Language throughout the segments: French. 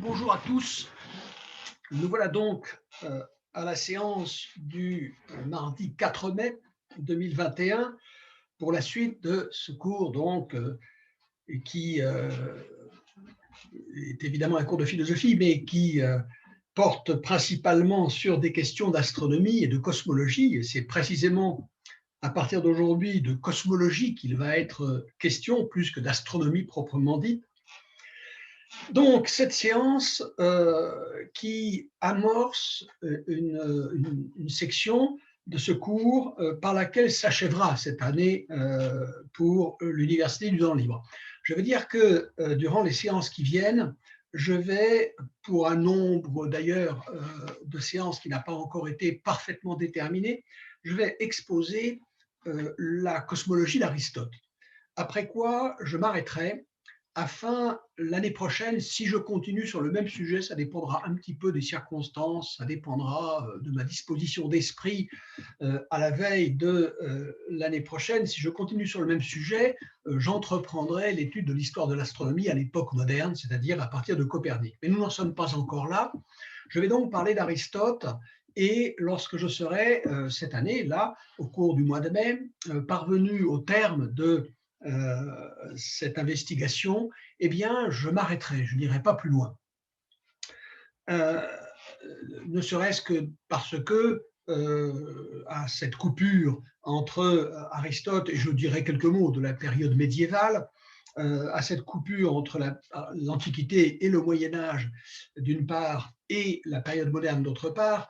Bonjour à tous. Nous voilà donc à la séance du mardi 4 mai 2021 pour la suite de ce cours qui est évidemment un cours de philosophie, mais qui porte principalement sur des questions d'astronomie et de cosmologie. Et c'est précisément à partir d'aujourd'hui de cosmologie qu'il va être question, plus que d'astronomie proprement dite. Donc, cette séance qui amorce une section de ce cours par laquelle s'achèvera cette année pour l'Université du temps libre. Je veux dire que durant les séances qui viennent, je vais, pour un nombre d'ailleurs de séances qui n'a pas encore été parfaitement déterminé, je vais exposer la cosmologie d'Aristote. Après quoi, je m'arrêterai afin, l'année prochaine, si je continue sur le même sujet, ça dépendra un petit peu des circonstances, ça dépendra de ma disposition d'esprit à la veille de l'année prochaine. Si je continue sur le même sujet, j'entreprendrai l'étude de l'histoire de l'astronomie à l'époque moderne, c'est-à-dire à partir de Copernic. Mais nous n'en sommes pas encore là. Je vais donc parler d'Aristote et lorsque je serai cette année, là, au cours du mois de mai, parvenu au terme de cette investigation, eh bien, je m'arrêterai, je n'irai pas plus loin. Euh, Ne serait-ce que parce que à cette coupure entre Aristote, et je dirais quelques mots de la période médiévale, à cette coupure entre l'Antiquité et le Moyen Âge d'une part et la période moderne d'autre part,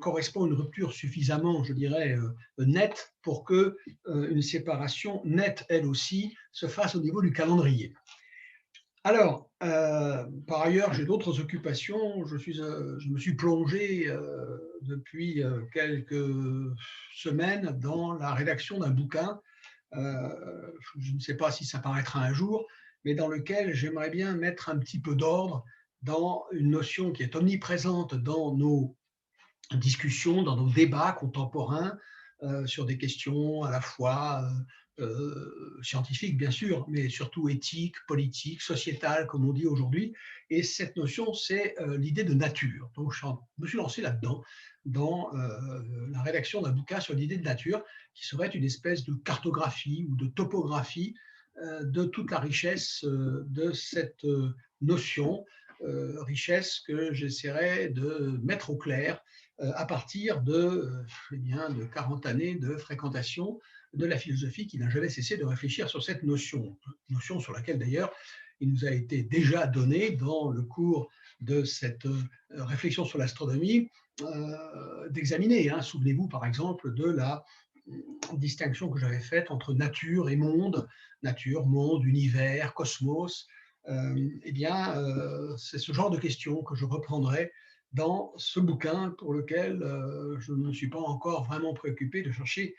correspond une rupture suffisamment, je dirais, nette pour que une séparation nette, elle aussi, se fasse au niveau du calendrier. Alors, par ailleurs, j'ai d'autres occupations. Je me suis plongé depuis quelques semaines dans la rédaction d'un bouquin. Je ne sais pas si ça paraîtra un jour, mais dans lequel j'aimerais bien mettre un petit peu d'ordre dans une notion qui est omniprésente dans nos discussions, dans nos débats contemporains sur des questions à la fois scientifiques, bien sûr, mais surtout éthiques, politiques, sociétales, comme on dit aujourd'hui. Et cette notion, c'est l'idée de nature. Donc, je me suis lancé là-dedans, dans la rédaction d'un bouquin sur l'idée de nature, qui serait une espèce de cartographie ou de topographie de toute la richesse de cette notion, richesse que j'essaierai de mettre au clair à partir eh bien, de 40 années de fréquentation de la philosophie qui n'a jamais cessé de réfléchir sur cette notion sur laquelle d'ailleurs il nous a été déjà donné dans le cours de cette réflexion sur l'astronomie d'examiner. Souvenez-vous par exemple de la distinction que j'avais faite entre nature, monde, univers, cosmos. Eh bien, c'est ce genre de questions que je reprendrai dans ce bouquin pour lequel je ne me suis pas encore vraiment préoccupé de chercher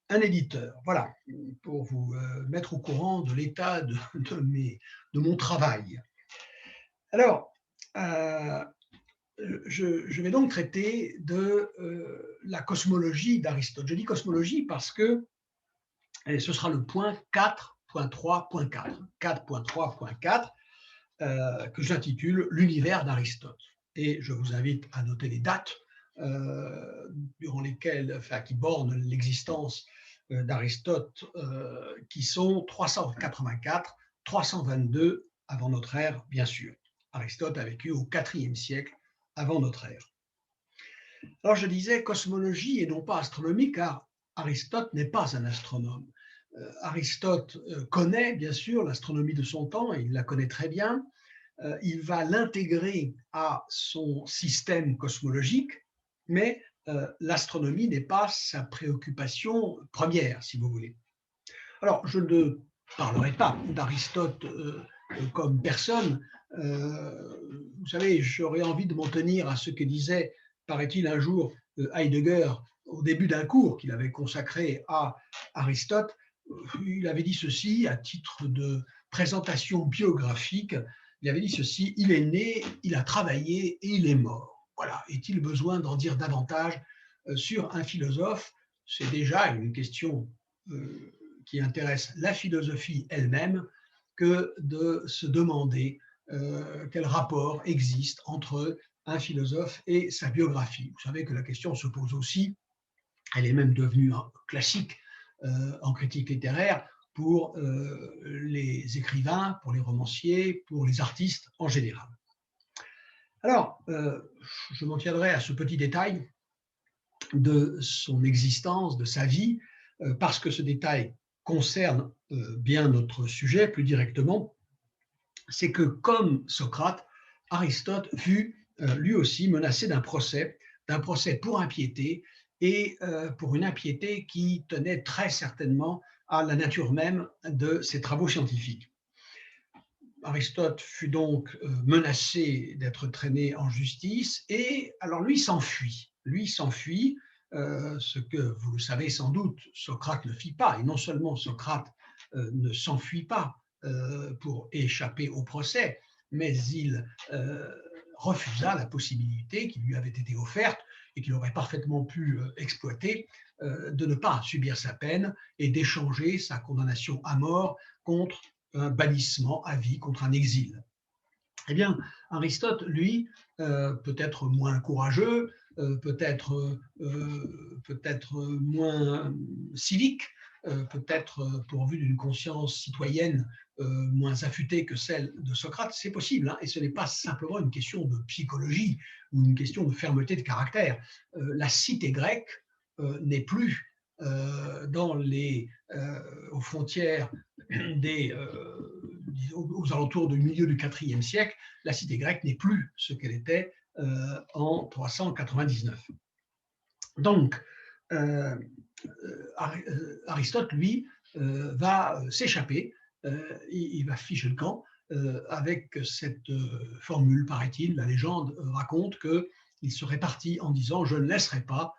un éditeur. Voilà, pour vous mettre au courant de l'état de mon travail. Alors, euh, je vais donc traiter de la cosmologie d'Aristote. Je dis cosmologie parce que et ce sera le point 4.3.4. 4.3.4 que j'intitule L'univers d'Aristote. Et je vous invite à noter les dates durant lesquelles, enfin, qui bornent l'existence d'Aristote, qui sont 384, 322 avant notre ère, bien sûr. Aristote a vécu au IVe siècle avant notre ère. Alors je disais cosmologie et non pas astronomie, car Aristote n'est pas un astronome. Aristote connaît bien sûr l'astronomie de son temps, et il la connaît très bien. Il va l'intégrer à son système cosmologique, mais l'astronomie n'est pas sa préoccupation première, si vous voulez. Alors, je ne parlerai pas d'Aristote comme personne. Vous savez, j'aurais envie de m'en tenir à ce que disait, paraît-il, un jour Heidegger au début d'un cours qu'il avait consacré à Aristote. Il avait dit ceci à titre de présentation biographique. Il avait dit ceci: il est né, il a travaillé et il est mort. Voilà. Est-il besoin d'en dire davantage sur un philosophe? C'est déjà une question qui intéresse la philosophie elle-même que de se demander quel rapport existe entre un philosophe et sa biographie. Vous savez que la question se pose aussi, elle est même devenue un classique en critique littéraire pour les écrivains, pour les romanciers, pour les artistes en général. Alors, je m'en tiendrai à ce petit détail de son existence, de sa vie, parce que ce détail concerne bien notre sujet plus directement, c'est que comme Socrate, Aristote fut lui aussi menacé d'un procès pour impiété, et pour une impiété qui tenait très certainement à la nature même de ses travaux scientifiques. Aristote fut donc menacé d'être traîné en justice, et alors lui s'enfuit. Ce que vous le savez sans doute, Socrate ne fit pas. Et non seulement Socrate ne s'enfuit pas pour échapper au procès, mais il refusa la possibilité qui lui avait été offerte et qu'il aurait parfaitement pu exploiter, de ne pas subir sa peine et d'échanger sa condamnation à mort contre un bannissement à vie, contre un exil. Eh bien, Aristote, lui, peut-être moins courageux, peut-être moins civique, peut-être pourvu d'une conscience citoyenne moins affûtée que celle de Socrate, c'est possible, hein, et ce n'est pas simplement une question de psychologie ou une question de fermeté de caractère. La cité grecque n'est plus aux frontières aux alentours du milieu du IVe siècle, la cité grecque n'est plus ce qu'elle était en 399. Donc, Aristote, lui, va s'échapper, il va ficher le camp avec cette formule, paraît-il. La légende raconte qu'il serait parti en disant « Je ne laisserai pas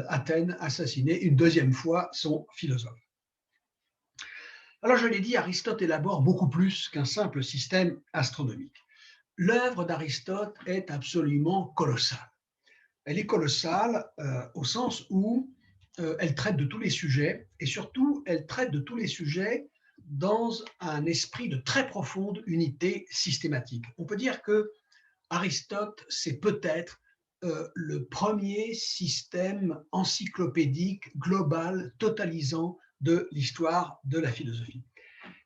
Athènes assassiner une deuxième fois son philosophe ». Alors, je l'ai dit, Aristote élabore beaucoup plus qu'un simple système astronomique. L'œuvre d'Aristote est absolument colossale. Elle est colossale au sens où elle traite de tous les sujets, et surtout, elle traite de tous les sujets dans un esprit de très profonde unité systématique. On peut dire que Aristote, c'est peut-être le premier système encyclopédique global totalisant de l'histoire de la philosophie.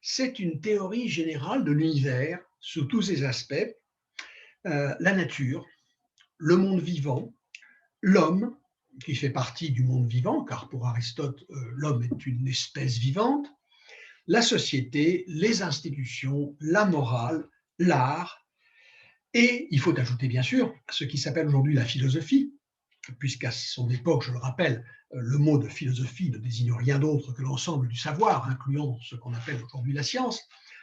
C'est une théorie générale de l'univers sous tous ses aspects, la nature, le monde vivant, l'homme, qui fait partie du monde vivant, car pour Aristote, l'homme est une espèce vivante, la société, les institutions, la morale, l'art, et il faut ajouter bien sûr ce qui s'appelle aujourd'hui la philosophie, puisqu'à son époque, je le rappelle, le mot de philosophie ne désigne rien d'autre que l'ensemble du savoir, incluant ce qu'on appelle aujourd'hui la science.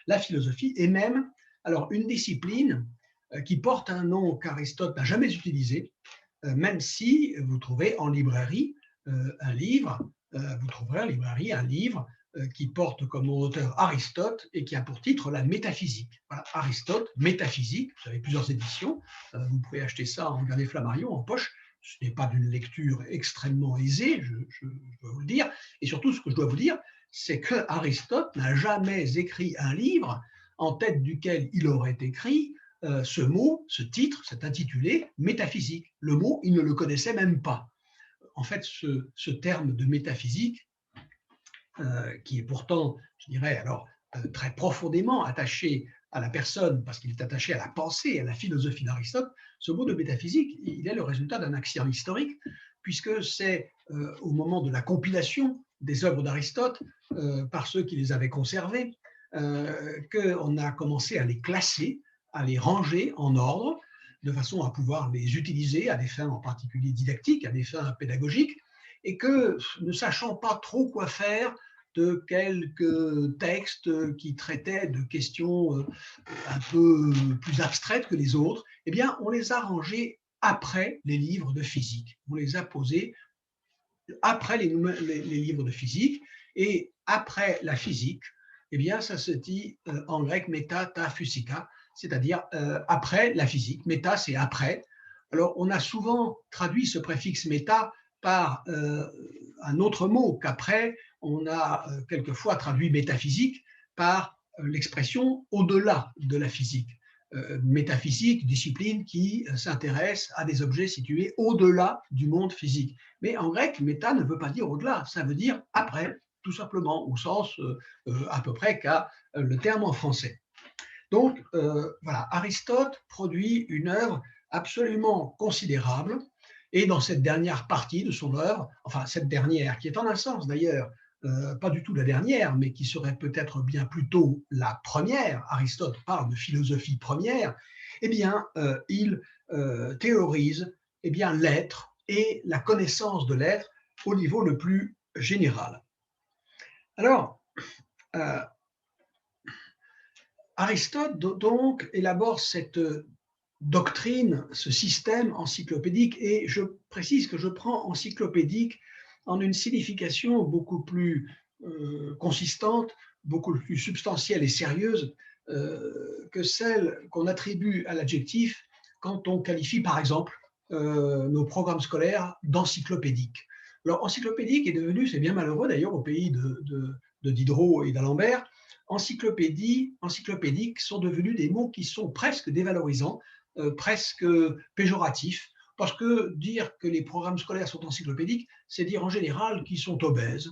La philosophie est même alors une discipline qui porte un nom qu'Aristote n'a jamais utilisé, même si vous trouvez en librairie un livre, vous trouverez en librairie un livre qui porte comme auteur Aristote et qui a pour titre la métaphysique. Voilà, Aristote, métaphysique, vous avez plusieurs éditions, vous pouvez acheter ça en Garnet Flammarion en poche. Ce n'est pas d'une lecture extrêmement aisée, je dois vous le dire. Et surtout, ce que je dois vous dire, c'est que Aristote n'a jamais écrit un livre en tête duquel il aurait écrit ce mot, ce titre, cet intitulé métaphysique. Le mot, il ne le connaissait même pas. En fait, ce terme de métaphysique, qui est pourtant, je dirais, alors très profondément attaché à la personne, parce qu'il est attaché à la pensée, à la philosophie d'Aristote, ce mot de métaphysique, il est le résultat d'un axiome historique, puisque c'est au moment de la compilation des œuvres d'Aristote, par ceux qui les avaient conservées, qu'on a commencé à les classer, à les ranger en ordre, de façon à pouvoir les utiliser à des fins en particulier didactiques, à des fins pédagogiques, et que, ne sachant pas trop quoi faire de quelques textes qui traitaient de questions un peu plus abstraites que les autres, eh bien, on les a rangés après les livres de physique. On les a posés après les livres de physique, et après la physique, eh bien, ça se dit en grec méta, ta, physika, c'est-à-dire après la physique. Méta, c'est après. Alors, on a souvent traduit ce préfixe méta par un autre mot qu'après. On a quelquefois traduit métaphysique par l'expression au-delà de la physique. métaphysique, discipline qui s'intéresse à des objets situés au-delà du monde physique. Mais en grec, méta ne veut pas dire au-delà, ça veut dire après, tout simplement, au sens à peu près qu'a le terme en français. Donc, voilà, Aristote produit une œuvre absolument considérable, et dans cette dernière partie de son œuvre, enfin cette dernière, qui est en un sens d'ailleurs pas du tout la dernière, mais qui serait peut-être bien plutôt la première, Aristote parle de philosophie première, eh bien, il théorise eh bien, l'être et la connaissance de l'être au niveau le plus général. Alors, euh, Aristote donc élabore cette doctrine, ce système encyclopédique, et je précise que je prends encyclopédique en une signification beaucoup plus consistante, beaucoup plus substantielle et sérieuse que celle qu'on attribue à l'adjectif quand on qualifie par exemple nos programmes scolaires d'encyclopédiques. Alors encyclopédique est devenu, c'est bien malheureux d'ailleurs au pays de Diderot et d'Alembert, encyclopédiques sont devenus des mots qui sont presque dévalorisants, presque péjoratifs, parce que dire que les programmes scolaires sont encyclopédiques, c'est dire en général qu'ils sont obèses,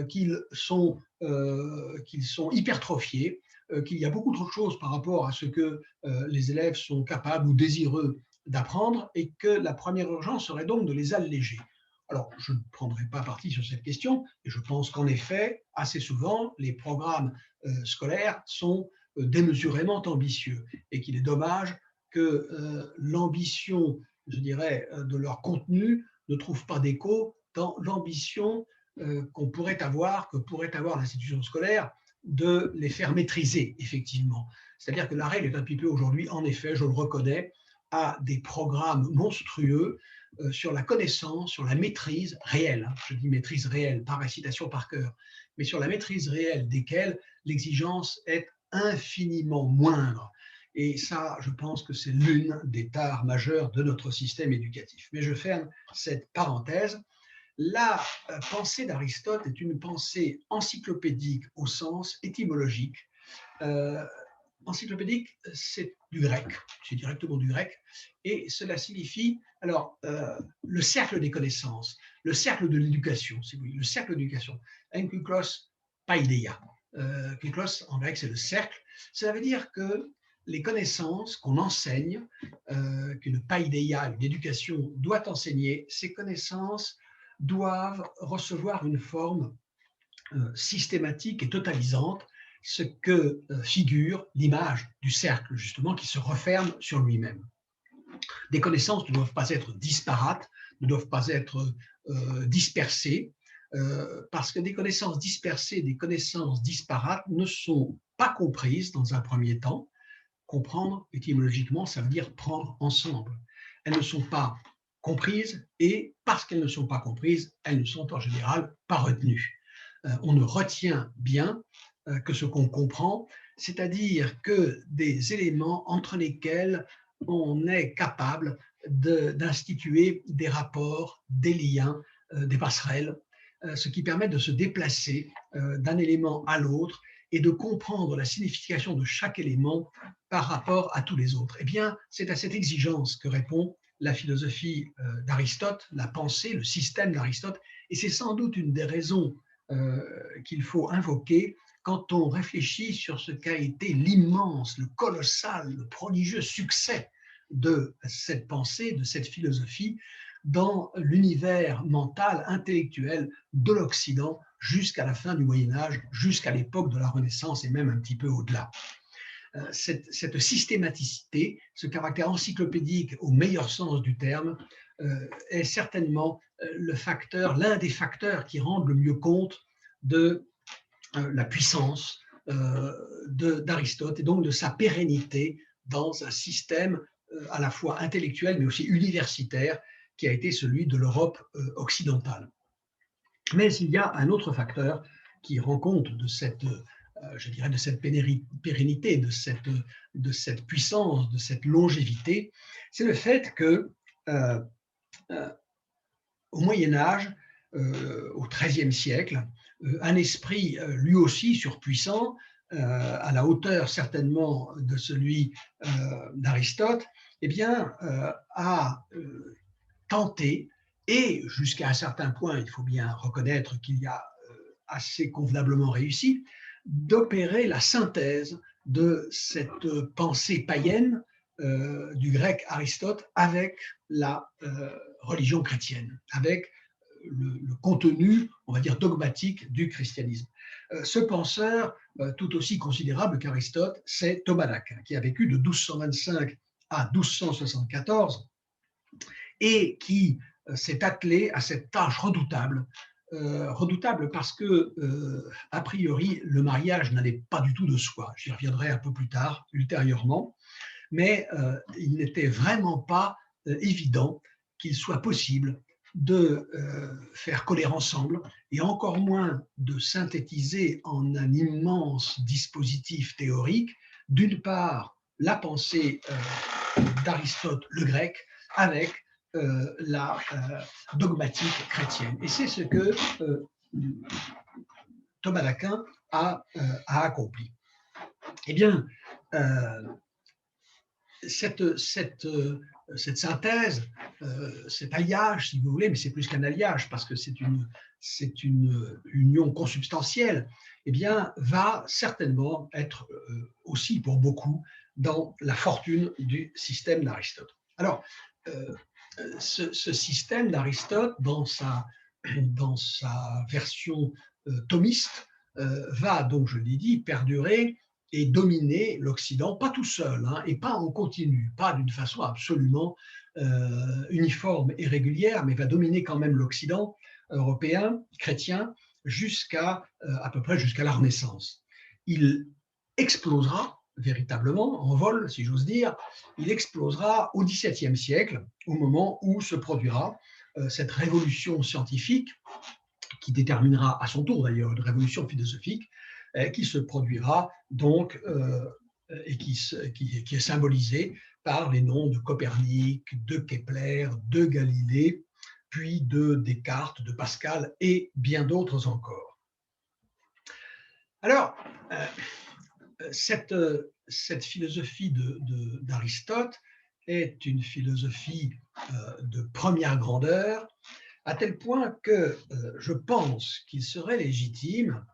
qu'ils sont hypertrophiés, qu'il y a beaucoup trop de choses par rapport à ce que les élèves sont capables ou désireux d'apprendre, et que la première urgence serait donc de les alléger. Alors, je ne prendrai pas parti sur cette question, et je pense qu'en effet, assez souvent, les programmes scolaires sont démesurément ambitieux, et qu'il est dommage que l'ambition, je dirais, de leur contenu ne trouve pas d'écho dans l'ambition que pourrait avoir l'institution scolaire de les faire maîtriser, effectivement. C'est-à-dire que la règle est un petit peu aujourd'hui, en effet, je le reconnais, à des programmes monstrueux sur la connaissance, sur la maîtrise réelle, hein, je dis maîtrise réelle, pas récitation par cœur, mais sur la maîtrise réelle desquels l'exigence est infiniment moindre. Et ça, je pense que c'est l'une des tares majeures de notre système éducatif. Mais je ferme cette parenthèse. La pensée d'Aristote est une pensée encyclopédique au sens étymologique. Euh, Encyclopédique, c'est du grec, c'est directement du grec, et cela signifie alors le cercle des connaissances, le cercle de l'éducation, si vous voulez, le cercle de l'éducation, enkyklos paideia. Kyklos en grec c'est le cercle. Ça veut dire que les connaissances qu'on enseigne, qu'une paideia, une éducation doit enseigner, ces connaissances doivent recevoir une forme systématique et totalisante, ce que figure l'image du cercle, justement, qui se referme sur lui-même. Des connaissances ne doivent pas être disparates, ne doivent pas être dispersées, parce que des connaissances dispersées, des connaissances disparates ne sont pas comprises dans un premier temps. Comprendre, étymologiquement, ça veut dire prendre ensemble. Elles ne sont pas comprises, et parce qu'elles ne sont pas comprises, elles ne sont en général pas retenues. On ne retient bien que ce qu'on comprend, c'est-à-dire que des éléments entre lesquels on est capable d'instituer des rapports, des liens, des passerelles, ce qui permet de se déplacer d'un élément à l'autre et de comprendre la signification de chaque élément par rapport à tous les autres. Eh bien, c'est à cette exigence que répond la philosophie d'Aristote, la pensée, le système d'Aristote, et c'est sans doute une des raisons qu'il faut invoquer quand on réfléchit sur ce qu'a été l'immense, le colossal, le prodigieux succès de cette pensée, de cette philosophie dans l'univers mental, intellectuel de l'Occident jusqu'à la fin du Moyen-Âge, jusqu'à l'époque de la Renaissance et même un petit peu au-delà. Cette systématicité, ce caractère encyclopédique au meilleur sens du terme, est certainement l'un des facteurs qui rendent le mieux compte de la puissance d'Aristote et donc de sa pérennité dans un système à la fois intellectuel mais aussi universitaire qui a été celui de l'Europe occidentale. Mais il y a un autre facteur qui rend compte de cette, je dirais, de cette pérennité, de cette puissance, de cette longévité, c'est le fait que au Moyen-Âge, au XIIIe siècle, un esprit lui aussi surpuissant à la hauteur certainement de celui d'Aristote, eh bien, a tenté, et jusqu'à un certain point, il faut bien reconnaître qu'il y a assez convenablement réussi, d'opérer la synthèse de cette pensée païenne du grec Aristote avec la religion chrétienne, avec le contenu, on va dire, dogmatique du christianisme. Ce penseur, tout aussi considérable qu'Aristote, c'est Thomas d'Aquin, qui a vécu de 1225 à 1274 et qui s'est attelé à cette tâche redoutable. Redoutable parce que, a priori, le mariage n'allait pas du tout de soi. J'y reviendrai un peu plus tard, ultérieurement, mais il n'était vraiment pas évident qu'il soit possible de faire coller ensemble, et encore moins de synthétiser en un immense dispositif théorique, d'une part, la pensée d'Aristote le grec avec la dogmatique chrétienne. Et c'est ce que Thomas d'Aquin a accompli. Eh bien, cette synthèse, cet alliage, si vous voulez, mais c'est plus qu'un alliage parce que c'est une union consubstantielle, eh bien, va certainement être aussi pour beaucoup dans la fortune du système d'Aristote. Alors, ce système d'Aristote, dans sa version thomiste, va donc, je l'ai dit, perdurer et dominer l'Occident, pas tout seul, hein, et pas en continu, pas d'une façon absolument uniforme et régulière, mais va dominer quand même l'Occident européen, chrétien, jusqu'à à peu près jusqu'à la Renaissance. Il explosera véritablement en vol, si j'ose dire, il explosera au XVIIe siècle, au moment où se produira cette révolution scientifique, qui déterminera à son tour d'ailleurs une révolution philosophique, qui se produira donc et qui est symbolisée par les noms de Copernic, de Kepler, de Galilée, puis de Descartes, de Pascal et bien d'autres encore. Alors, cette philosophie d'Aristote est une philosophie de première grandeur, à tel point que je pense qu'il serait légitime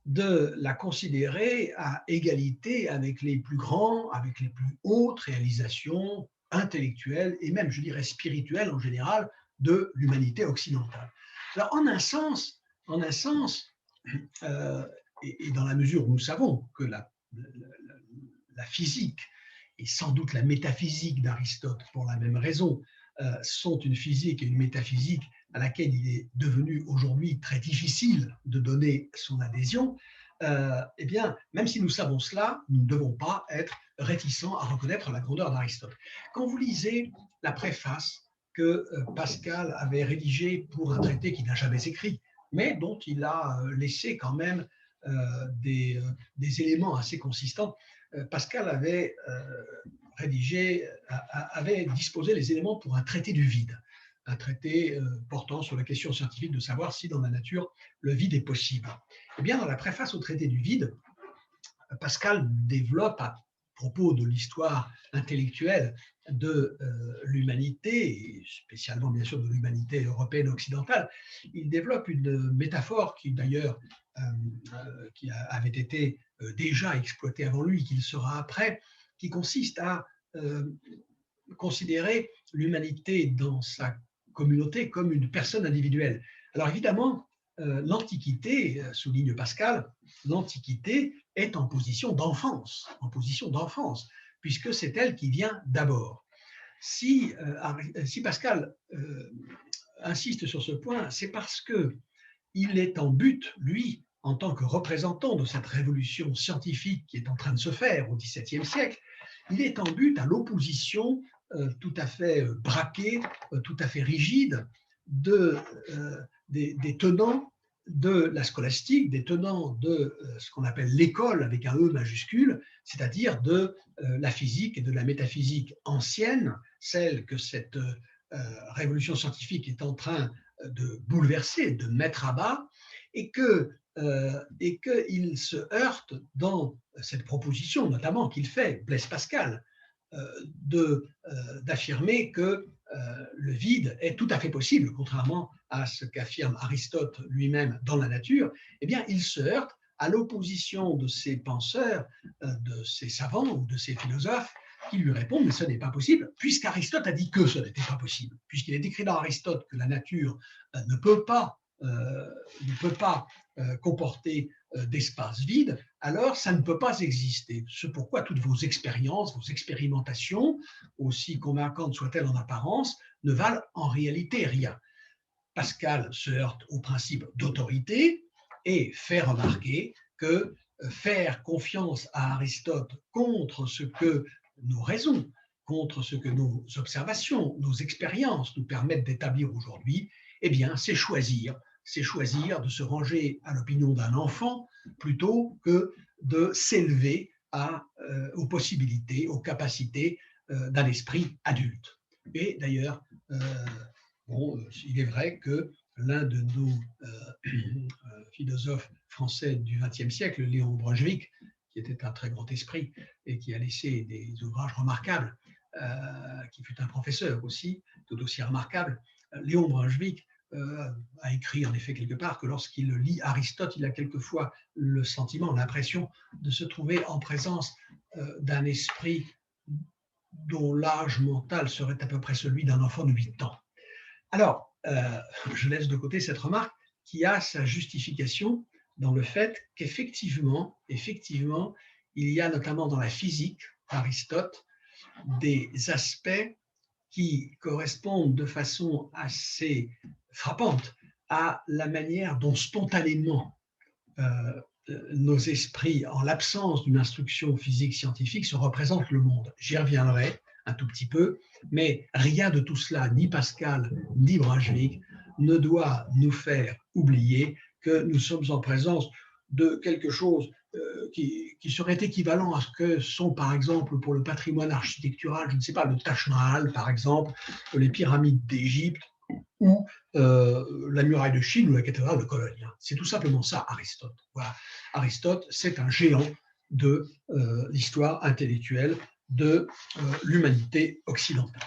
de la considérer à égalité avec les plus grands, avec les plus hautes réalisations intellectuelles et même, je dirais, spirituelles en général de l'humanité occidentale. Alors, en un sens, et dans la mesure où nous savons que la physique et sans doute la métaphysique d'Aristote, pour la même raison, sont une physique et une métaphysique à laquelle il est devenu aujourd'hui très difficile de donner son adhésion, eh bien, même si nous savons cela, nous ne devons pas être réticents à reconnaître la grandeur d'Aristote. Quand vous lisez la préface que Pascal avait rédigée pour un traité qu'il n'a jamais écrit, mais dont il a laissé quand même des éléments assez consistants, Pascal avait avait disposé les éléments pour un traité du vide, un traité portant sur la question scientifique de savoir si dans la nature le vide est possible. Eh bien, dans la préface au traité du vide, Pascal développe à propos de l'histoire intellectuelle de l'humanité, et spécialement bien sûr de l'humanité européenne occidentale, il développe une métaphore qui d'ailleurs qui avait été déjà exploitée avant lui, qu'il sera après, qui consiste à considérer l'humanité dans sa communauté comme une personne individuelle. Alors évidemment, l'Antiquité, souligne Pascal, l'Antiquité est en position d'enfance, puisque c'est elle qui vient d'abord. Si Pascal insiste sur ce point, c'est parce qu'il est en but, lui, en tant que représentant de cette révolution scientifique qui est en train de se faire au XVIIe siècle, il est en but à l'opposition tout à fait braquée, tout à fait rigide des tenants de la scolastique, des tenants de ce qu'on appelle l'école avec un E majuscule, c'est-à-dire de la physique et de la métaphysique ancienne, celle que cette révolution scientifique est en train de bouleverser, de mettre à bas, et que et qu'il se heurte dans cette proposition, notamment qu'il fait, Blaise Pascal, d'affirmer que le vide est tout à fait possible, contrairement à ce qu'affirme Aristote lui-même dans la nature. Eh bien, il se heurte à l'opposition de ces penseurs, de ces savants ou de ces philosophes qui lui répondent, mais ce n'est pas possible, puisqu'Aristote a dit que ce n'était pas possible, puisqu'il est écrit dans Aristote que la nature ne peut pas comporter d'espace vide, alors ça ne peut pas exister. C'est pourquoi toutes vos expériences, vos expérimentations, aussi convaincantes soient-elles en apparence, ne valent en réalité rien. Pascal se heurte au principe d'autorité et fait remarquer que faire confiance à Aristote contre ce que nos raisons, contre ce que nos observations, nos expériences nous permettent d'établir aujourd'hui, eh bien, c'est choisir de se ranger à l'opinion d'un enfant plutôt que de s'élever aux possibilités, aux capacités d'un esprit adulte. Et d'ailleurs, bon, il est vrai que l'un de nos philosophes français du XXe siècle, Léon Brunswick, qui était un très grand esprit et qui a laissé des ouvrages remarquables, qui fut un professeur aussi, tout aussi remarquable, Léon Brunswick a écrit en effet quelque part que lorsqu'il lit Aristote, il a quelquefois le sentiment, l'impression de se trouver en présence d'un esprit dont l'âge mental serait à peu près celui d'un enfant de 8 ans. Alors, je laisse de côté cette remarque qui a sa justification dans le fait qu'effectivement, il y a notamment dans la physique d'Aristote des aspects qui correspondent de façon assez frappante à la manière dont spontanément nos esprits, en l'absence d'une instruction physique scientifique, se représentent le monde. J'y reviendrai un tout petit peu, mais rien de tout cela, ni Pascal, ni Brunswick, ne doit nous faire oublier que nous sommes en présence de quelque chose qui serait équivalent à ce que sont, par exemple, pour le patrimoine architectural, je ne sais pas, le Taj Mahal, par exemple, les pyramides d'Égypte, ou la muraille de Chine ou la cathédrale de Cologne. C'est tout simplement ça, Aristote. Voilà. Aristote, c'est un géant de l'histoire intellectuelle de l'humanité occidentale.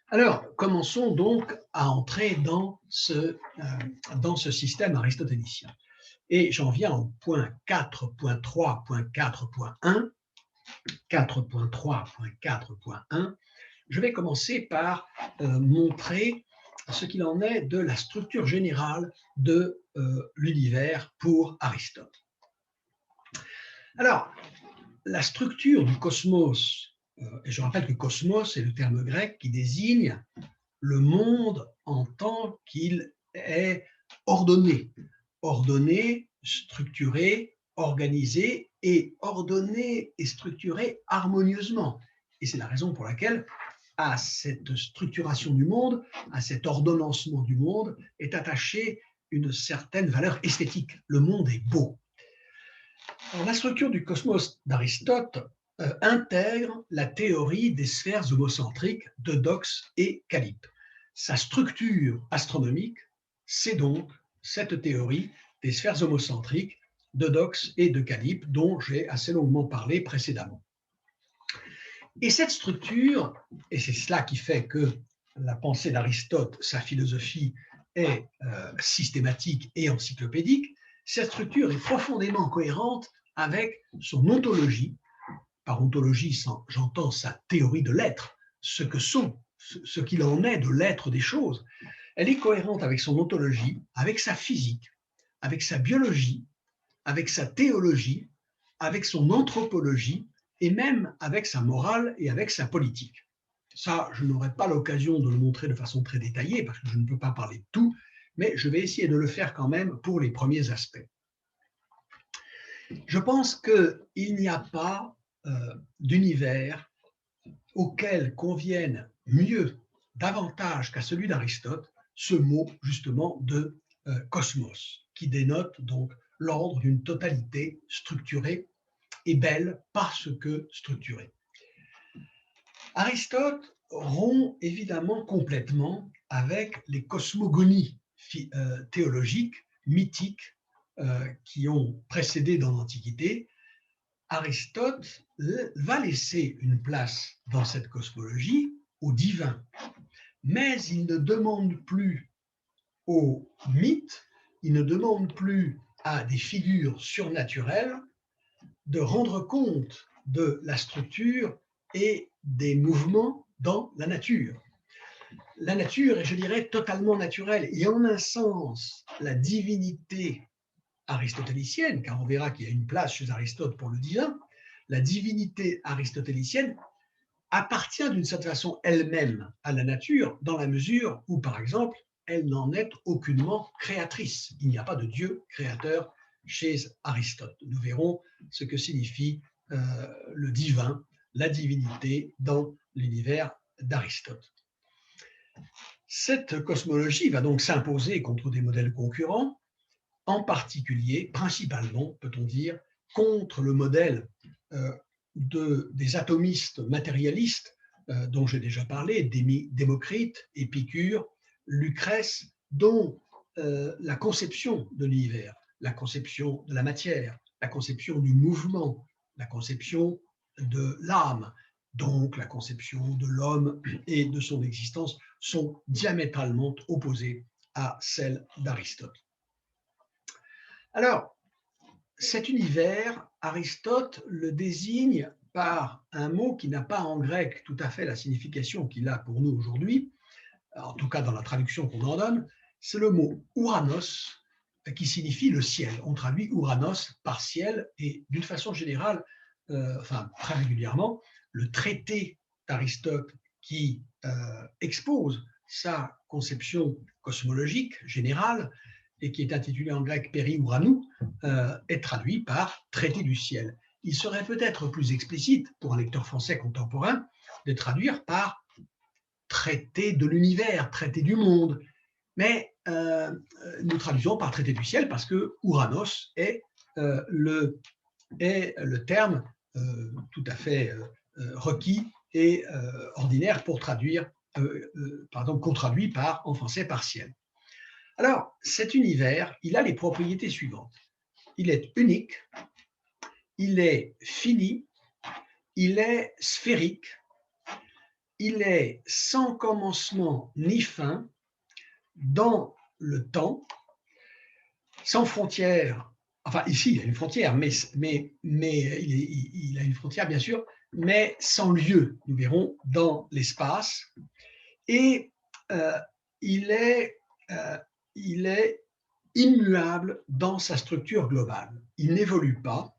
Alors, commençons donc à entrer dans ce système aristotélicien. Et j'en viens au point 4.3.4.1. 4.3.4.1. Je vais commencer par montrer ce qu'il en est de la structure générale de l'univers pour Aristote. Alors, la structure du cosmos, et je rappelle que cosmos est le terme grec qui désigne le monde en tant qu'il est ordonné, structuré, organisé et ordonné et structuré harmonieusement. Et c'est la raison pour laquelle à cette structuration du monde, à cet ordonnancement du monde, est attachée une certaine valeur esthétique. Le monde est beau. Alors, la structure du cosmos d'Aristote intègre la théorie des sphères homocentriques d'Eudoxe et Calype. Sa structure astronomique, c'est donc cette théorie des sphères homocentriques d'Eudoxe et de Calype, dont j'ai assez longuement parlé précédemment. Et cette structure, et c'est cela qui fait que la pensée d'Aristote, sa philosophie est systématique et encyclopédique, cette structure est profondément cohérente avec son ontologie. Par ontologie, j'entends sa théorie de l'être, ce qu'il en est de l'être des choses. Elle est cohérente avec son ontologie, avec sa physique, avec sa biologie, avec sa théologie, avec son anthropologie, et même avec sa morale et avec sa politique. Ça, je n'aurai pas l'occasion de le montrer de façon très détaillée parce que je ne peux pas parler de tout, mais je vais essayer de le faire quand même pour les premiers aspects. Je pense qu'il n'y a pas d'univers auquel convienne mieux, davantage qu'à celui d'Aristote, ce mot justement de cosmos, qui dénote donc l'ordre d'une totalité structurée et belle parce que structurée. Aristote rompt évidemment complètement avec les cosmogonies théologiques, mythiques qui ont précédé dans l'Antiquité, Aristote va laisser une place dans cette cosmologie au divin, mais il ne demande plus aux mythes, il ne demande plus à des figures surnaturelles de rendre compte de la structure et des mouvements dans la nature. La nature est, je dirais, totalement naturelle. Et en un sens, la divinité aristotélicienne, car on verra qu'il y a une place chez Aristote pour le divin, la divinité aristotélicienne appartient d'une certaine façon elle-même à la nature, dans la mesure où, par exemple, elle n'en est aucunement créatrice. Il n'y a pas de Dieu créateur chez Aristote. Nous verrons ce que signifie le divin, la divinité dans l'univers d'Aristote. Cette cosmologie va donc s'imposer contre des modèles concurrents, en particulier, principalement, peut-on dire, contre le modèle des atomistes matérialistes dont j'ai déjà parlé, Démocrite, Épicure, Lucrèce, dont la conception de l'univers, la conception de la matière, la conception du mouvement, la conception de l'âme, donc la conception de l'homme et de son existence sont diamétralement opposées à celle d'Aristote. Alors, cet univers, Aristote le désigne par un mot qui n'a pas en grec tout à fait la signification qu'il a pour nous aujourd'hui, en tout cas dans la traduction qu'on en donne, c'est le mot Ouranos, qui signifie le ciel. On traduit Ouranos par ciel, et d'une façon générale, enfin très régulièrement, le traité d'Aristote qui expose sa conception cosmologique générale et qui est intitulé en grec Peri-Ouranou, est traduit par traité du ciel. Il serait peut-être plus explicite pour un lecteur français contemporain de traduire par traité de l'univers, traité du monde, mais nous traduisons par traité du ciel parce que Ouranos est le terme tout à fait requis et ordinaire pour traduire, qu'on traduit en français par ciel. Alors, cet univers, il a les propriétés suivantes. Il est unique, il est fini, il est sphérique, il est sans commencement ni fin, dans le temps, sans frontières. Enfin, ici, il y a une frontière, mais il a une frontière, bien sûr, mais sans lieu, nous verrons, dans l'espace. Et il est immuable dans sa structure globale. Il n'évolue pas,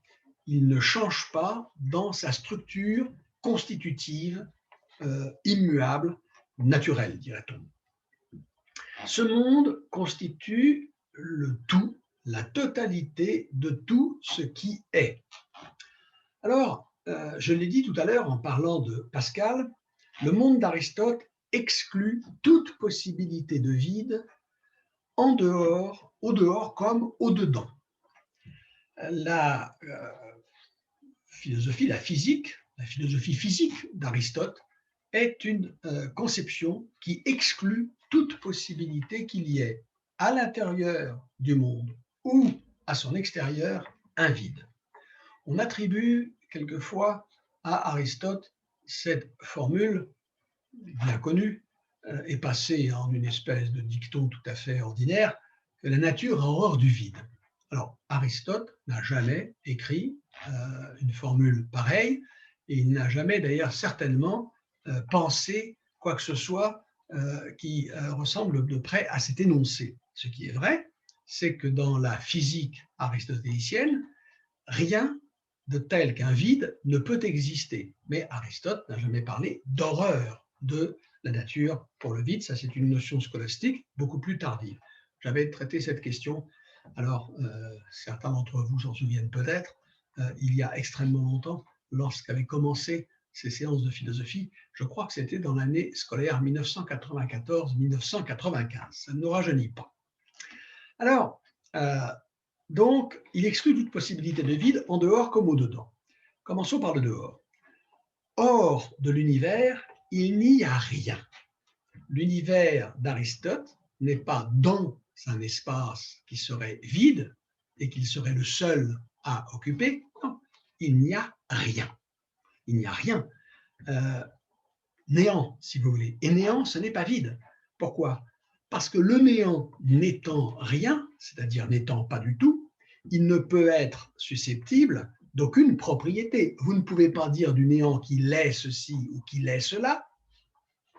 il ne change pas dans sa structure constitutive, immuable, naturelle, dirait-on. Ce monde constitue le tout, la totalité de tout ce qui est. Alors, je l'ai dit tout à l'heure en parlant de Pascal, le monde d'Aristote exclut toute possibilité de vide en dehors, au dehors comme au dedans. La philosophie, la philosophie physique d'Aristote est une conception qui exclut toute possibilité qu'il y ait à l'intérieur du monde ou à son extérieur un vide. On attribue quelquefois à Aristote cette formule bien connue et passée en une espèce de dicton tout à fait ordinaire, que la nature a horreur du vide. Alors, Aristote n'a jamais écrit une formule pareille, et il n'a jamais d'ailleurs certainement pensé quoi que ce soit qui ressemble de près à cet énoncé. Ce qui est vrai, c'est que dans la physique aristotélicienne, rien de tel qu'un vide ne peut exister. Mais Aristote n'a jamais parlé d'horreur de la nature pour le vide. Ça, c'est une notion scolastique beaucoup plus tardive. J'avais traité cette question, alors certains d'entre vous s'en souviennent peut-être, il y a extrêmement longtemps, lorsqu'avaient commencé ces séances de philosophie, je crois que c'était dans l'année scolaire 1994-1995. Ça ne nous rajeunit pas. Alors, donc, il exclut toute possibilité de vide en dehors comme au dedans. Commençons par le dehors. Hors de l'univers, il n'y a rien. L'univers d'Aristote n'est pas dans un espace qui serait vide, et qu'il serait le seul à occuper. Non, il n'y a rien. Il n'y a rien. Néant, si vous voulez. Et néant, ce n'est pas vide. Pourquoi? Parce que le néant n'étant rien, c'est-à-dire n'étant pas du tout, il ne peut être susceptible d'aucune propriété. Vous ne pouvez pas dire du néant qu'il est ceci ou qu'il est cela,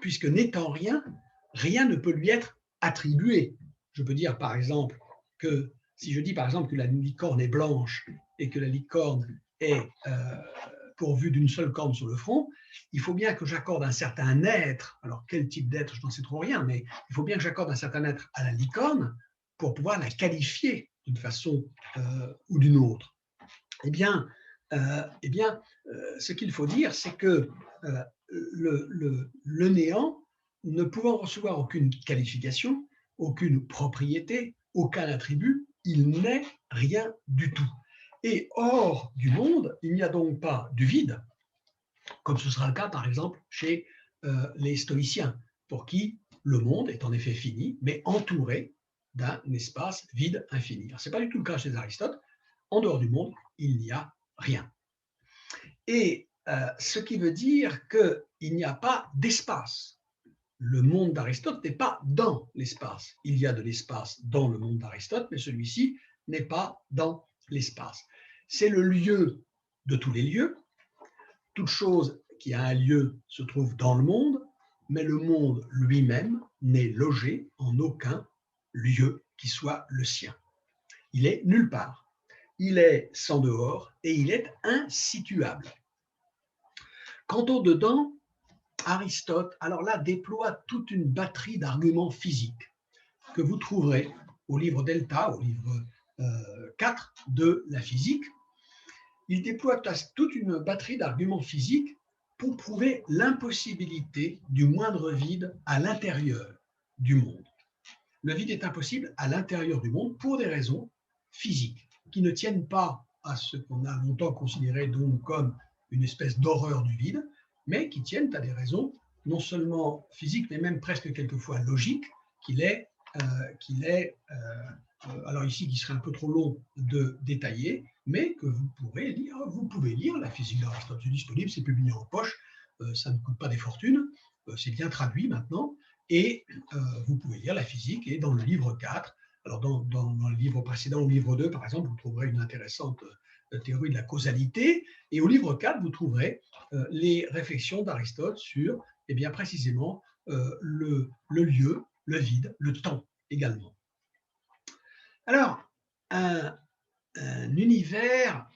puisque n'étant rien, rien ne peut lui être attribué. Je peux dire par exemple que, si je dis par exemple que la licorne est blanche et que la licorne est pourvue d'une seule corne sur le front, il faut bien que j'accorde un certain être, alors quel type d'être, je n'en sais trop rien, mais il faut bien que j'accorde un certain être à la licorne pour pouvoir la qualifier d'une façon ou d'une autre. Eh bien, ce qu'il faut dire, c'est que le néant, ne pouvant recevoir aucune qualification, aucune propriété, aucun attribut, il n'est rien du tout. Et hors du monde, il n'y a donc pas du vide, comme ce sera le cas par exemple chez les stoïciens, pour qui le monde est en effet fini, mais entouré d'un espace vide infini. Ce n'est pas du tout le cas chez Aristote. En dehors du monde, il n'y a rien. Et ce qui veut dire qu'il n'y a pas d'espace. Le monde d'Aristote n'est pas dans l'espace. Il y a de l'espace dans le monde d'Aristote, mais celui-ci n'est pas dans l'espace. C'est le lieu de tous les lieux. Toute chose qui a un lieu se trouve dans le monde, mais le monde lui-même n'est logé en aucun lieu qui soit le sien. Il est nulle part. Il est sans dehors et il est insituable. Quant au dedans, Aristote, alors là, déploie toute une batterie d'arguments physiques que vous trouverez au livre Delta, au livre 4 de la physique. Il déploie toute une batterie d'arguments physiques pour prouver l'impossibilité du moindre vide à l'intérieur du monde. Le vide est impossible à l'intérieur du monde pour des raisons physiques qui ne tiennent pas à ce qu'on a longtemps considéré donc comme une espèce d'horreur du vide, mais qui tiennent à des raisons non seulement physiques, mais même presque quelquefois logiques, alors ici qui serait un peu trop long de détailler, mais que vous pouvez lire. Vous pouvez lire la physique d'Aristote, c'est disponible, c'est publié en poche, ça ne coûte pas des fortunes, c'est bien traduit maintenant, et vous pouvez lire la physique, et dans le livre 4, alors dans le livre précédent, au livre 2 par exemple, vous trouverez une intéressante théorie de la causalité, et au livre 4, vous trouverez les réflexions d'Aristote sur, eh bien, précisément, le lieu, le vide, le temps également. Alors, un univers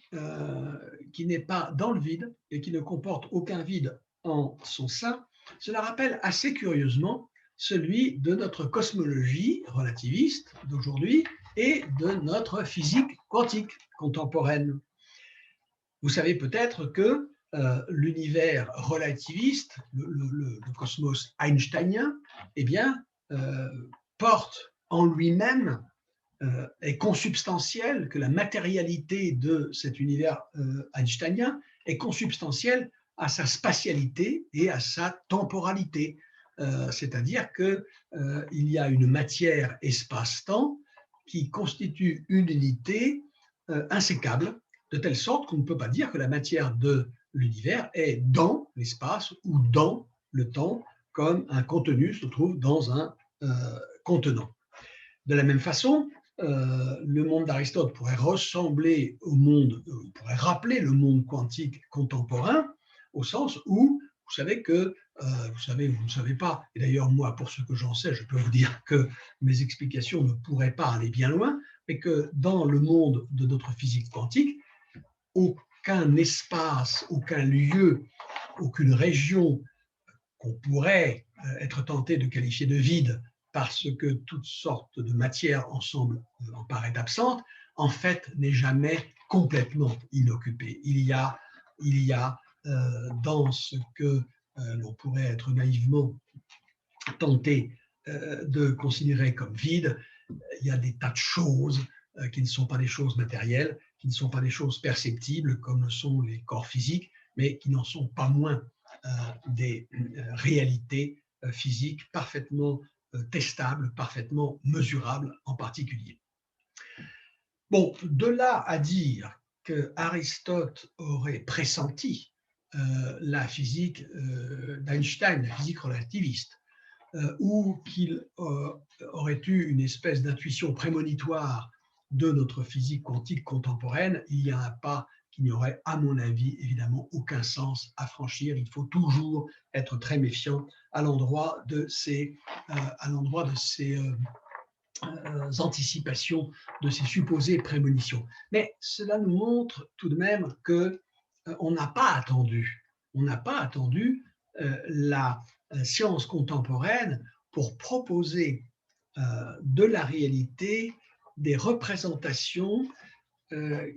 qui n'est pas dans le vide et qui ne comporte aucun vide en son sein, cela rappelle assez curieusement celui de notre cosmologie relativiste d'aujourd'hui et de notre physique quantique contemporaine. Vous savez peut-être que l'univers relativiste, le cosmos einsteinien, eh bien, porte en lui-même, est consubstantielle, que la matérialité de cet univers einsteinien est consubstantielle à sa spatialité et à sa temporalité. C'est-à-dire qu'il y a une matière espace-temps qui constitue une unité insécable, de telle sorte qu'on ne peut pas dire que la matière de l'univers est dans l'espace ou dans le temps, comme un contenu se trouve dans un contenant. De la même façon, le monde d'Aristote pourrait ressembler au monde, pourrait rappeler le monde quantique contemporain, au sens où vous savez que, vous ne savez pas, et d'ailleurs moi, pour ce que j'en sais, je peux vous dire que mes explications ne pourraient pas aller bien loin, mais que dans le monde de notre physique quantique, aucun espace, aucun lieu, aucune région qu'on pourrait être tenté de qualifier de vide parce que toutes sortes de matières ensemble en paraît absente, en fait n'est jamais complètement inoccupé. Il y a dans ce que l'on pourrait être naïvement tenté de considérer comme vide, il y a des tas de choses qui ne sont pas des choses matérielles, qui ne sont pas des choses perceptibles comme le sont les corps physiques, mais qui n'en sont pas moins des réalités physiques parfaitement testables, parfaitement mesurables en particulier. Bon, de là à dire que Aristote aurait pressenti la physique d'Einstein, la physique relativiste, ou qu'il aurait eu une espèce d'intuition prémonitoire de notre physique quantique contemporaine, il y a un pas qui n'y aurait, à mon avis, évidemment aucun sens à franchir. Il faut toujours être très méfiant à l'endroit de ces anticipations, de ces supposées prémonitions. Mais cela nous montre tout de même que on n'a pas attendu, la science contemporaine pour proposer de la réalité des représentations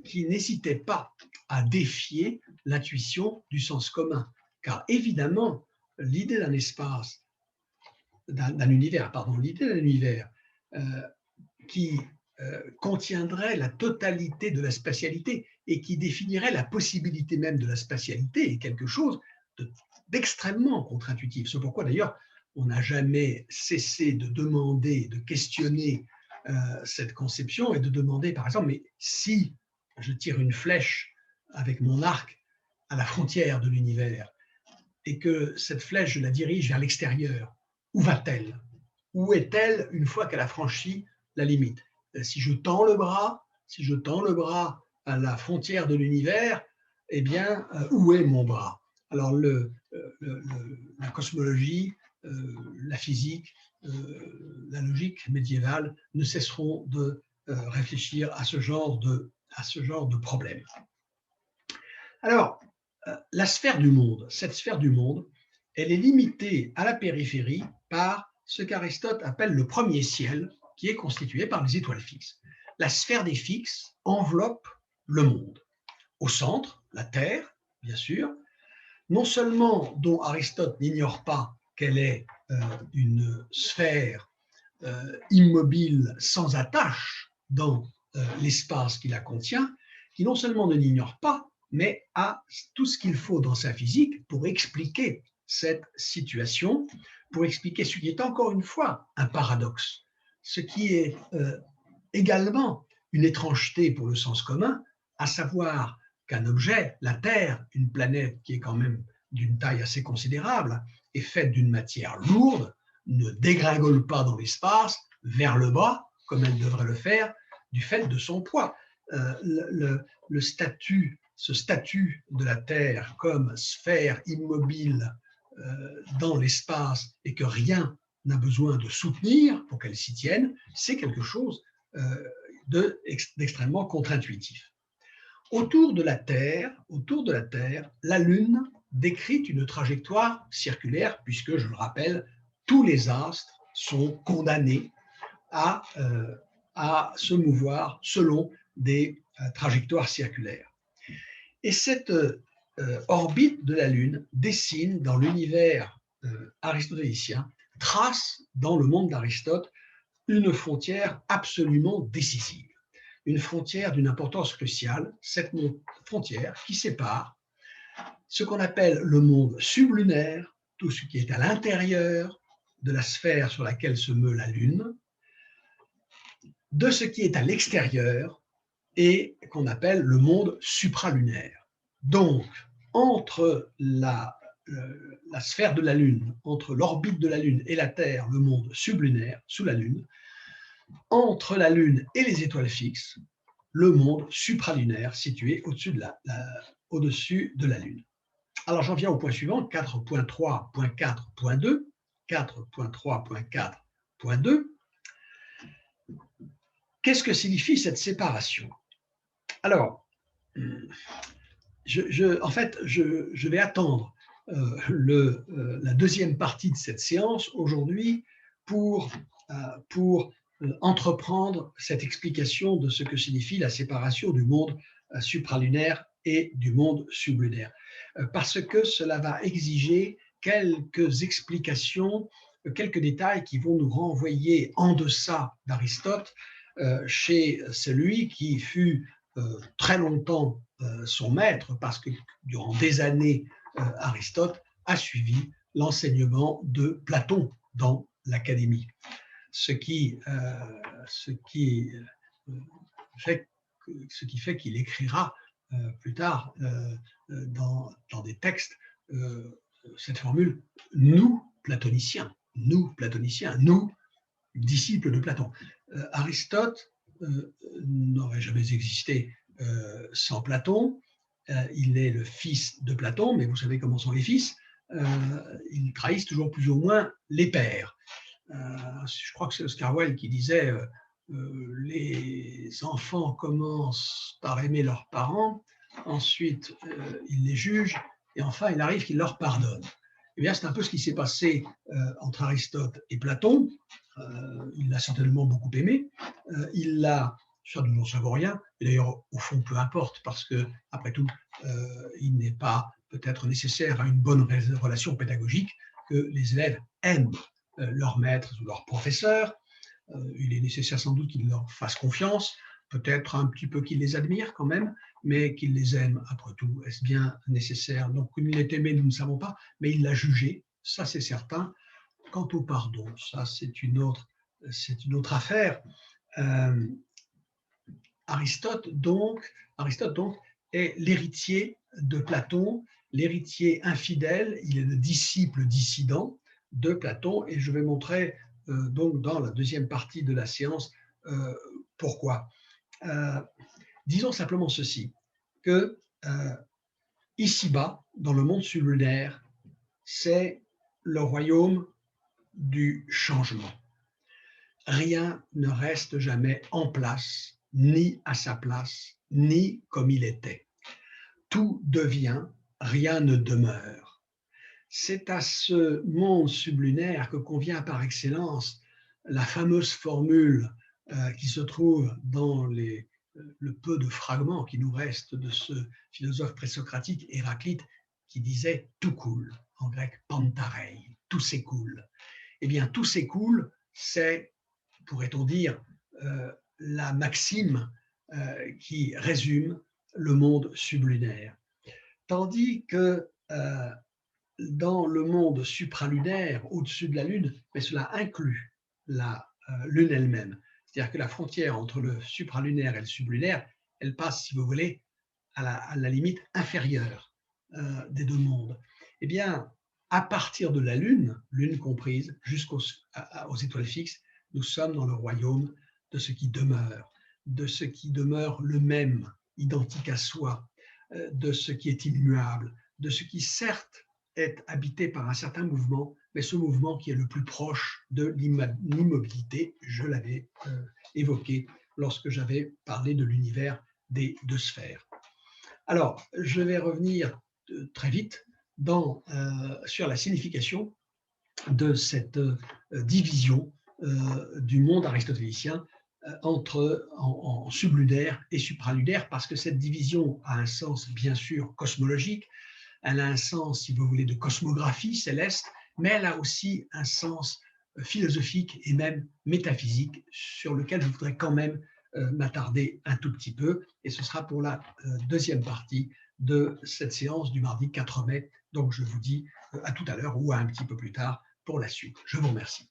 qui n'hésitaient pas à défier l'intuition du sens commun. Car évidemment, l'idée d'un espace, d'un univers, pardon, l'idée d'un univers qui contiendrait la totalité de la spatialité et qui définirait la possibilité même de la spatialité est quelque chose d'extrêmement contre-intuitif. C'est pourquoi d'ailleurs on n'a jamais cessé de demander, de questionner cette conception et de demander par exemple, mais si je tire une flèche avec mon arc à la frontière de l'univers et que cette flèche, je la dirige vers l'extérieur, où va-t-elle? Où est-elle une fois qu'elle a franchi la limite? Si je tends le bras, à la frontière de l'univers, eh bien, où est mon bras? Alors, la cosmologie, la physique, la logique médiévale ne cesseront de réfléchir à ce genre de problème. Alors, la sphère du monde, cette sphère du monde, elle est limitée à la périphérie par ce qu'Aristote appelle le premier ciel, qui est constitué par les étoiles fixes. La sphère des fixes enveloppe le monde. Au centre, la Terre, bien sûr, non seulement dont Aristote n'ignore pas qu'elle est une sphère immobile sans attache dans l'espace qui la contient, qui non seulement ne l'ignore pas, mais a tout ce qu'il faut dans sa physique pour expliquer cette situation, pour expliquer ce qui est encore une fois un paradoxe, ce qui est également une étrangeté pour le sens commun, à savoir qu'un objet, la Terre, une planète qui est quand même d'une taille assez considérable, est faite d'une matière lourde, ne dégringole pas dans l'espace vers le bas, comme elle devrait le faire, du fait de son poids. Ce statut de la Terre comme sphère immobile dans l'espace et que rien n'a besoin de soutenir pour qu'elle s'y tienne, c'est quelque chose d'extrêmement contre-intuitif. Autour de la Terre, la Lune décrit une trajectoire circulaire, puisque, je le rappelle, tous les astres sont condamnés à se mouvoir selon des trajectoires circulaires. Et cette orbite de la Lune dessine dans l'univers aristotélicien, trace dans le monde d'Aristote une frontière absolument décisive, une frontière d'une importance cruciale, cette frontière qui sépare ce qu'on appelle le monde sublunaire, tout ce qui est à l'intérieur de la sphère sur laquelle se meut la Lune, de ce qui est à l'extérieur et qu'on appelle le monde supralunaire. Donc, entre la sphère de la Lune, entre l'orbite de la Lune et la Terre, le monde sublunaire, sous la Lune, entre la Lune et les étoiles fixes, le monde supralunaire situé au-dessus de la Lune. Alors j'en viens au point suivant, 4.3.4.2. 4.3.4.2. Qu'est-ce que signifie cette séparation? Alors, je vais attendre la deuxième partie de cette séance aujourd'hui pour entreprendre cette explication de ce que signifie la séparation du monde supralunaire et du monde sublunaire. Parce que cela va exiger quelques explications, quelques détails qui vont nous renvoyer en deçà d'Aristote, chez celui qui fut très longtemps son maître, parce que durant des années, Aristote a suivi l'enseignement de Platon dans l'Académie. Ce qui fait ce qui fait qu'il écrira plus tard dans des textes cette formule « nous, platoniciens », nous, disciples de Platon. Aristote n'aurait jamais existé sans Platon. Il est le fils de Platon, mais vous savez comment sont les fils. Ils trahissent toujours plus ou moins les pères. Je crois que c'est Oscar Wilde qui disait les enfants commencent par aimer leurs parents, ensuite ils les jugent, et enfin il arrive qu'ils leur pardonnent. Eh bien, c'est un peu ce qui s'est passé entre Aristote et Platon. Il l'a certainement beaucoup aimé. Il l'a, ça nous n'en savons rien, et d'ailleurs, au fond, peu importe, parce que, après tout, il n'est pas peut-être nécessaire à une bonne relation pédagogique que les élèves aiment leurs maîtres ou leurs professeurs. Il est nécessaire sans doute qu'ils leur fassent confiance, peut-être un petit peu qu'ils les admirent quand même, mais qu'ils les aiment après tout. Est-ce bien nécessaire? Donc, il l'est aimé, nous ne savons pas, mais il l'a jugé, ça c'est certain. Quant au pardon, ça c'est une autre affaire. Aristote donc est l'héritier de Platon, l'héritier infidèle, il est le disciple dissident de Platon, et je vais montrer donc dans la deuxième partie de la séance pourquoi. Disons simplement ceci, que ici-bas, dans le monde sublunaire, c'est le royaume du changement. Rien ne reste jamais en place, ni à sa place, ni comme il était. Tout devient, rien ne demeure. C'est à ce monde sublunaire que convient par excellence la fameuse formule qui se trouve dans le peu de fragments qui nous restent de ce philosophe présocratique Héraclite qui disait « tout coule », en grec « pantarei », tout s'écoule. Eh bien, tout s'écoule, c'est, pourrait-on dire, la maxime qui résume le monde sublunaire. Tandis que dans le monde supralunaire, au-dessus de la Lune, mais cela inclut la Lune elle-même. C'est-à-dire que la frontière entre le supralunaire et le sublunaire, elle passe, si vous voulez, à la limite inférieure des deux mondes. Eh bien, à partir de la Lune, Lune comprise, jusqu'aux étoiles fixes, nous sommes dans le royaume de ce qui demeure le même, identique à soi, de ce qui est immuable, de ce qui certes est habité par un certain mouvement, mais ce mouvement qui est le plus proche de l'immobilité, je l'avais évoqué lorsque j'avais parlé de l'univers des deux sphères. Alors, je vais revenir très vite sur la signification de cette division du monde aristotélicien en sublunaire et supralunaire, parce que cette division a un sens bien sûr cosmologique, elle a un sens, si vous voulez, de cosmographie céleste, mais elle a aussi un sens philosophique et même métaphysique sur lequel je voudrais quand même m'attarder un tout petit peu, et ce sera pour la deuxième partie de cette séance du mardi 4 mai. Donc je vous dis à tout à l'heure ou à un petit peu plus tard pour la suite. Je vous remercie.